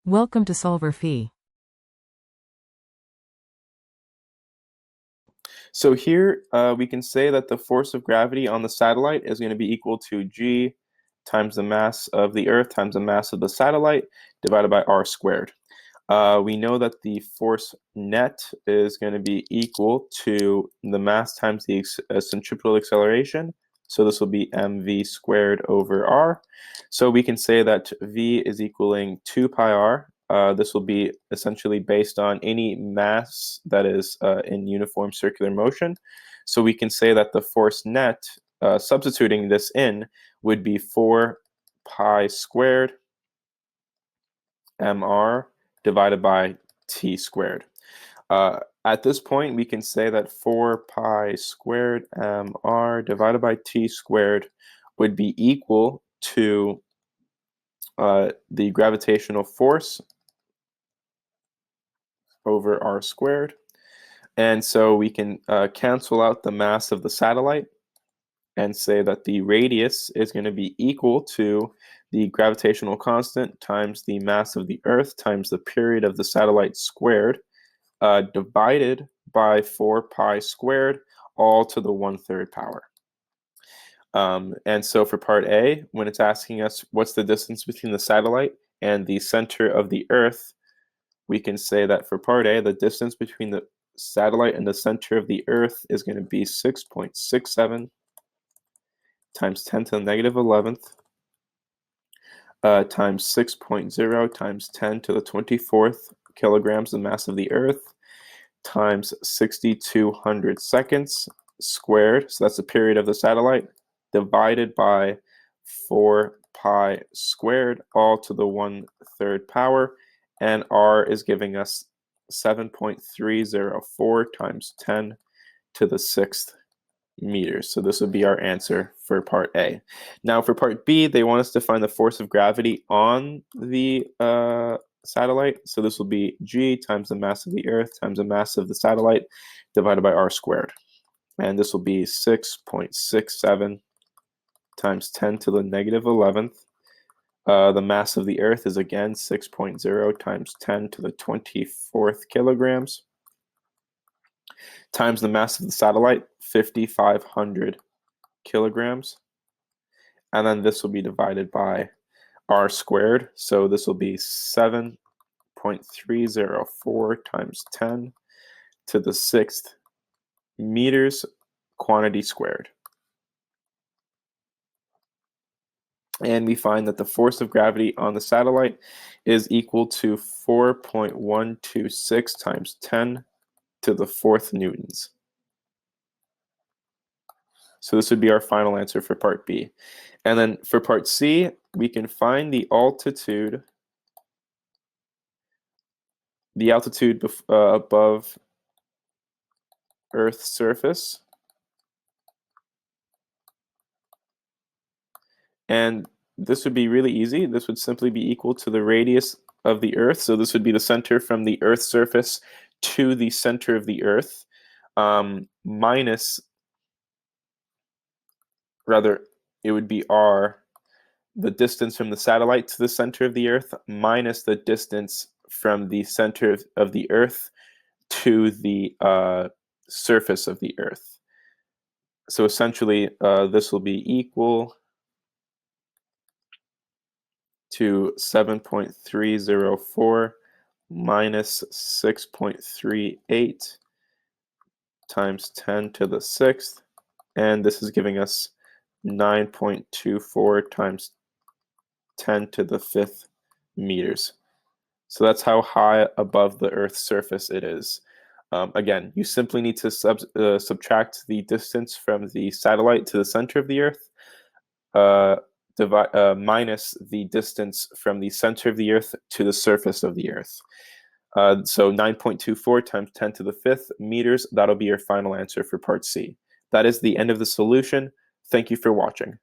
Welcome to solverfy. So here we can say that the force of gravity on the satellite is going to be equal to g times the mass of the Earth times the mass of the satellite divided by r squared. We know that the force net is going to be equal to the mass times the centripetal acceleration. So this will be mv squared over r. So we can say that v is equaling 2 pi r. This will be essentially based on any mass that is in uniform circular motion. So we can say that the force net, substituting this in, would be 4 pi squared mr divided by t squared. At this point, we can say that 4 pi squared mr divided by t squared would be equal to the gravitational force over r squared. And so we can cancel out the mass of the satellite and say that the radius is going to be equal to the gravitational constant times the mass of the Earth times the period of the satellite squared, divided by 4 pi squared, all to the 1/3 power. And so for part A, when it's asking us what's the distance between the satellite and the center of the Earth, we can say that for part A, the distance between the satellite and the center of the Earth is going to be 6.67 times 10 to the negative 11th times 6.0 times 10 to the 24th kilograms, the mass of the Earth, times 6,200 seconds squared, so that's the period of the satellite, divided by 4 pi squared, all to the 1/3 power, and r is giving us 7.304 times 10 to the 6th meters. So this would be our answer for part A. Now for part B, they want us to find the force of gravity on the satellite. So this will be g times the mass of the Earth times the mass of the satellite divided by r squared. And this will be 6.67 times 10 to the negative 11th. The mass of the Earth is again 6.0 times 10 to the 24th kilograms, times the mass of the satellite, 5,500 kilograms. And then this will be divided by r squared. So this will be 7.304 times 10 to the 6th meters quantity squared. And we find that the force of gravity on the satellite is equal to 4.126 times 10 to the 4th newtons. So this would be our final answer for part B. And then for part C, we can find the altitude above Earth's surface. And this would be really easy. This would simply be equal to the radius of the Earth. So this would be the center from the Earth's surface to the center of the Earth, minus, rather, it would be r, the distance from the satellite to the center of the Earth, minus the distance from the center of the Earth to the surface of the Earth. So essentially, this will be equal to 7.304 minus 6.38 times 10 to the 6th, and this is giving us 9.24 times 10 to the 5th meters. So that's how high above the Earth's surface it is. Again, you simply need to subtract the distance from the satellite to the center of the Earth, minus the distance from the center of the Earth to the surface of the Earth. So 9.24 times 10 to the 5th meters, that'll be your final answer for part C. That is the end of the solution. Thank you for watching.